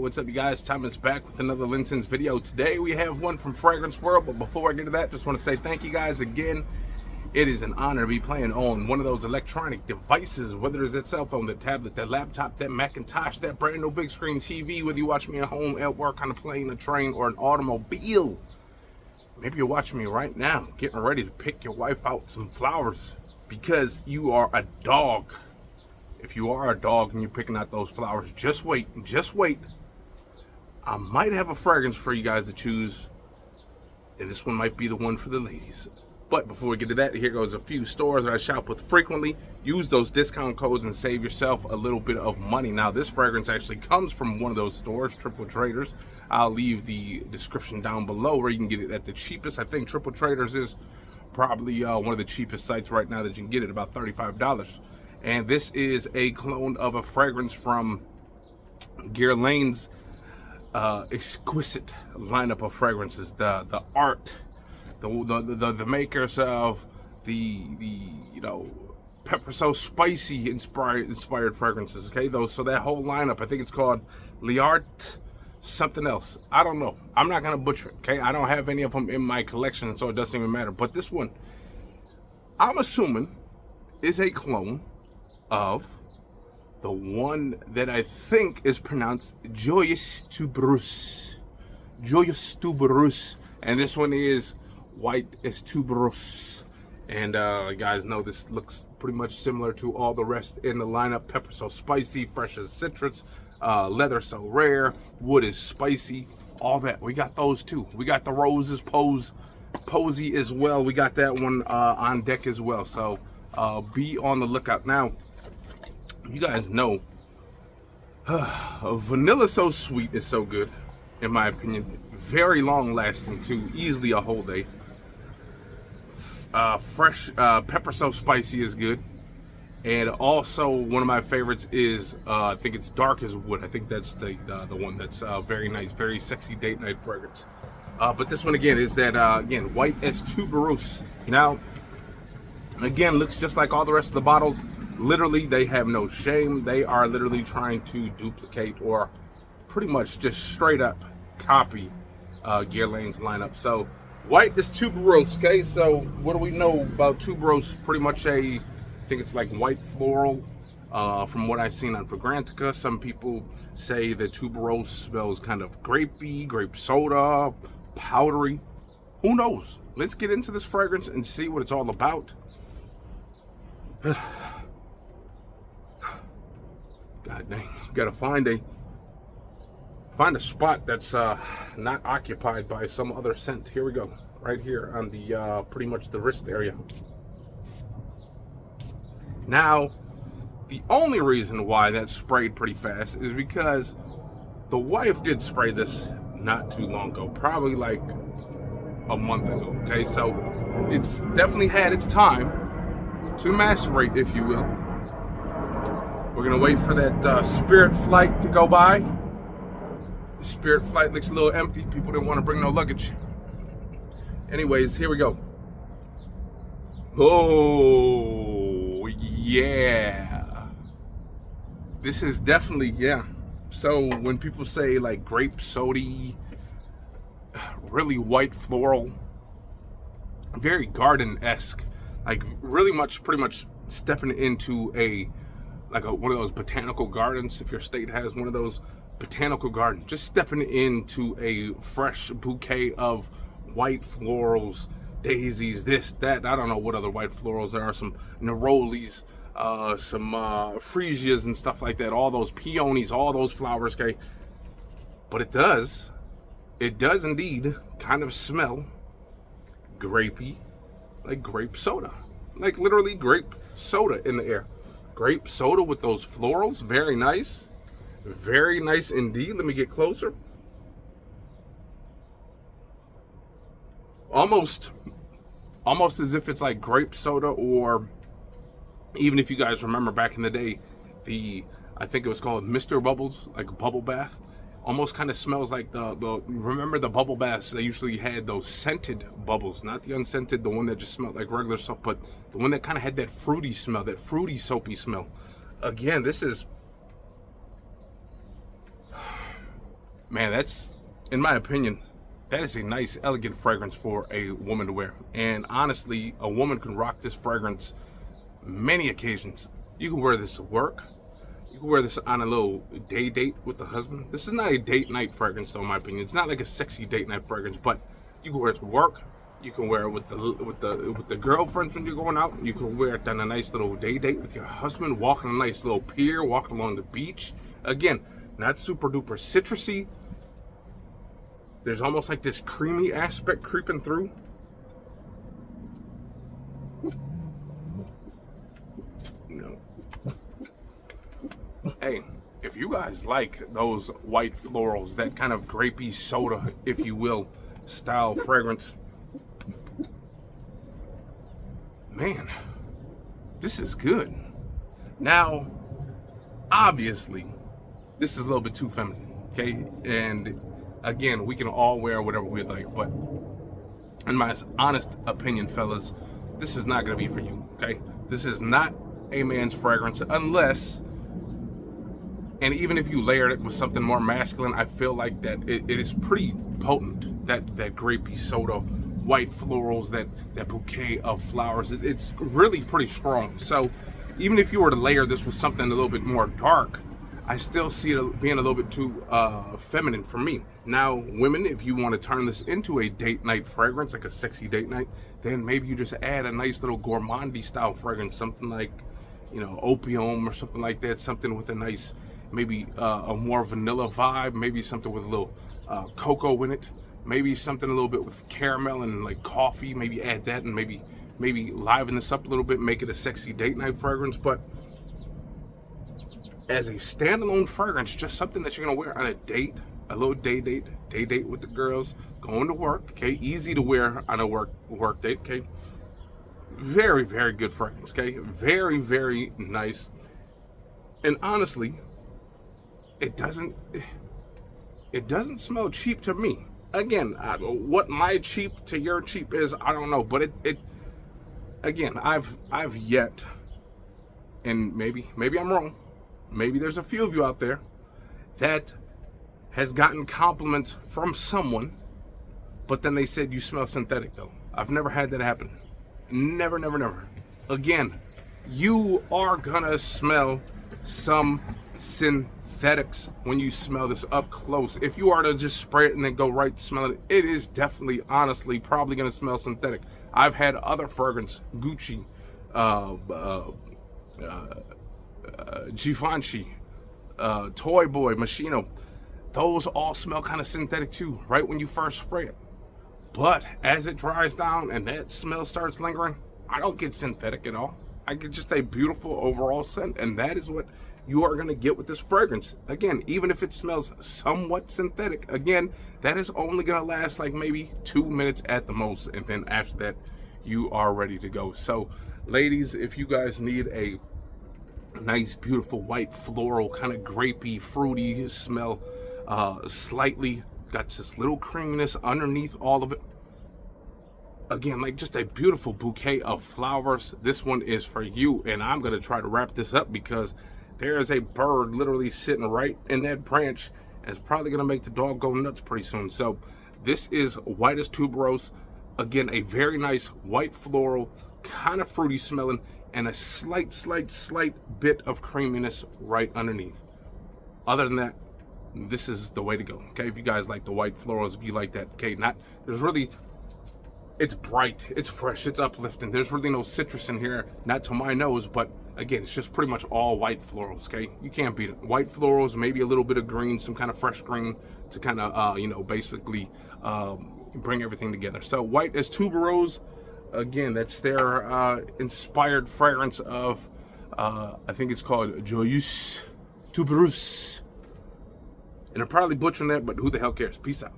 what's up you guys? Thomas back with another LinScents video. Today we have one from Fragrance World, but before I get to that, just want to say thank you guys again. It is an honor to be playing on one of those electronic devices, whether it's that cell phone, that tablet, that laptop, that Macintosh, that brand new big screen TV, whether you watch me at home, at work, on a plane, a train, or an automobile. Maybe you're watching me right now, getting ready to pick your wife out some flowers because you are a dog. If you are a dog and you're picking out those flowers, just wait. I might have a fragrance for you guys to choose, and this one might be the one for the ladies. But before we get to that, here goes a few stores that I shop with frequently. Use those discount codes and save yourself a little bit of money. Now, this fragrance actually comes from one of those stores, Triple Traders. I'll leave the description down below where you can get it at the cheapest. I think Triple Traders is probably one of the cheapest sites right now that you can get it, about $35. And this is a clone of a fragrance from Guerlain's exquisite lineup of fragrances. The art, the makers of the pepper so spicy inspired fragrances. Okay, so that whole lineup, I think it's called L'Art something else. I don't know. I'm not gonna butcher it. Okay, I don't have any of them in my collection, so it doesn't even matter. But this one, I'm assuming, is a clone of the one that I think is pronounced Joyeuse Tuberose. Joyeuse Tuberose. And this one is white as Tuberose. And you guys know this looks pretty much similar to all the rest in the lineup. Pepper so spicy, fresh as citrus, leather so rare, wood is spicy, all that. We got those too. We got the roses posy as well. We got that one on deck as well. So be on the lookout. Now, you guys know vanilla so sweet is so good, in my opinion. Very long lasting too, easily a whole day. Fresh pepper so spicy is good. And also one of my favorites is I think it's dark as wood. I think that's the one that's very nice, very sexy date night fragrance. But this one again is that again, white as Tuberose. Now again, looks just like all the rest of the bottles. Literally, they have no shame. They are literally trying to duplicate or pretty much just straight up copy Guerlain's lineup. So white is Tuberose. Okay, so what do we know about Tuberose? Pretty much I think it's like white floral. From what I've seen on Fragrantica, some people say that Tuberose smells kind of grapey, grape soda, powdery. Who knows? Let's get into this fragrance and see what it's all about. God dang, gotta find a spot that's not occupied by some other scent. Here we go, right here on the pretty much the wrist area. Now, the only reason why that sprayed pretty fast is because the wife did spray this not too long ago, probably like a month ago. Okay, so it's definitely had its time to macerate, if you will. We're gonna wait for that Spirit flight to go by. The Spirit flight looks a little empty. People didn't want to bring no luggage. Anyways, here we go. Oh, yeah. This is definitely, yeah. So when people say like grape sody, really white floral, very garden-esque, like really much, pretty much stepping into one of those botanical gardens. If your state has one of those botanical gardens, just stepping into a fresh bouquet of white florals, daisies, this, that. I don't know what other white florals there are. Some nerolies, some freesias and stuff like that. All those peonies, all those flowers, okay? But it does indeed kind of smell grapey, like grape soda. Like literally grape soda in the air. Grape soda with those florals, very nice. Very nice indeed. Let me get closer. Almost as if it's like grape soda, or even if you guys remember back in the day, I think it was called Mr. Bubbles, like a bubble bath. Almost kind of smells like remember the bubble baths? They usually had those scented bubbles, not the unscented, the one that just smelled like regular soap, but the one that kind of had that fruity smell, that fruity soapy smell. Again, this is Man, that's, in my opinion, that is a nice, elegant fragrance for a woman to wear. And honestly, a woman can rock this fragrance many occasions. You can wear this to work. You can wear this on a little day date with the husband. This is not a date night fragrance, though, in my opinion. It's not like a sexy date night fragrance, but you can wear it to work. You can wear it with the girlfriends when you're going out. You can wear it on a nice little day date with your husband, walking a nice little pier, walking along the beach. Again, not super duper citrusy. There's almost like this creamy aspect creeping through. No. Hey, if you guys like those white florals, that kind of grapey soda, if you will, style fragrance, man, this is good. Now, obviously, this is a little bit too feminine, okay? And again, we can all wear whatever we like, but in my honest opinion, fellas, this is not going to be for you, okay? This is not a man's fragrance unless, and even if you layered it with something more masculine, I feel like that it is pretty potent, that grapey soda, white florals, that bouquet of flowers. It's really pretty strong. So even if you were to layer this with something a little bit more dark, I still see it being a little bit too feminine for me. Now, women, if you want to turn this into a date night fragrance, like a sexy date night, then maybe you just add a nice little gourmandy style fragrance, something like, you know, opium or something like that, something with a nice, maybe a more vanilla vibe, maybe something with a little cocoa in it, maybe something a little bit with caramel and like coffee, maybe add that and maybe liven this up a little bit, make it a sexy date night fragrance. But as a standalone fragrance, just something that you're gonna wear on a date, a little day date with the girls, going to work, okay? Easy to wear on a work date, okay? Very, very good fragrance, okay? Very, very nice. And honestly, it doesn't smell cheap to me. Again, what my cheap to your cheap is, I don't know, but it again, I've yet, and maybe I'm wrong, maybe there's a few of you out there that has gotten compliments from someone, but then they said you smell synthetic though. I've never had that happen. Never. Again, you are gonna smell some synthetics when you smell this up close. If you are to just spray it and then go right to smell it, it is definitely, honestly, probably gonna smell synthetic. I've had other fragrance, Gucci, Givenchy, Toy Boy, Moschino. Those all smell kind of synthetic too, right when you first spray it. But as it dries down and that smell starts lingering, I don't get synthetic at all. I get just a beautiful overall scent, and that is what you are going to get with this fragrance. Again, even if it smells somewhat synthetic, again, that is only going to last like maybe 2 minutes at the most, and then after that, you are ready to go. So, ladies, if you guys need a nice, beautiful, white, floral, kind of grapey, fruity smell, slightly got this little creaminess underneath all of it, again, like just a beautiful bouquet of flowers, this one is for you. And I'm going to try to wrap this up because there is a bird literally sitting right in that branch, and it's probably going to make the dog go nuts pretty soon. So this is White as Tuberose. Again, a very nice white floral, kind of fruity smelling, and a slight bit of creaminess right underneath. Other than that, this is the way to go, okay? If you guys like the white florals, if you like that, okay, it's bright, it's fresh, it's uplifting. There's really no citrus in here, not to my nose, but again, it's just pretty much all white florals, okay? You can't beat it. White florals, maybe a little bit of green, some kind of fresh green to kind of, basically bring everything together. So White as Tuberose, again, that's their inspired fragrance of, I think it's called Joyeuse, Tuberose. And I'm probably butchering that, but who the hell cares? Peace out.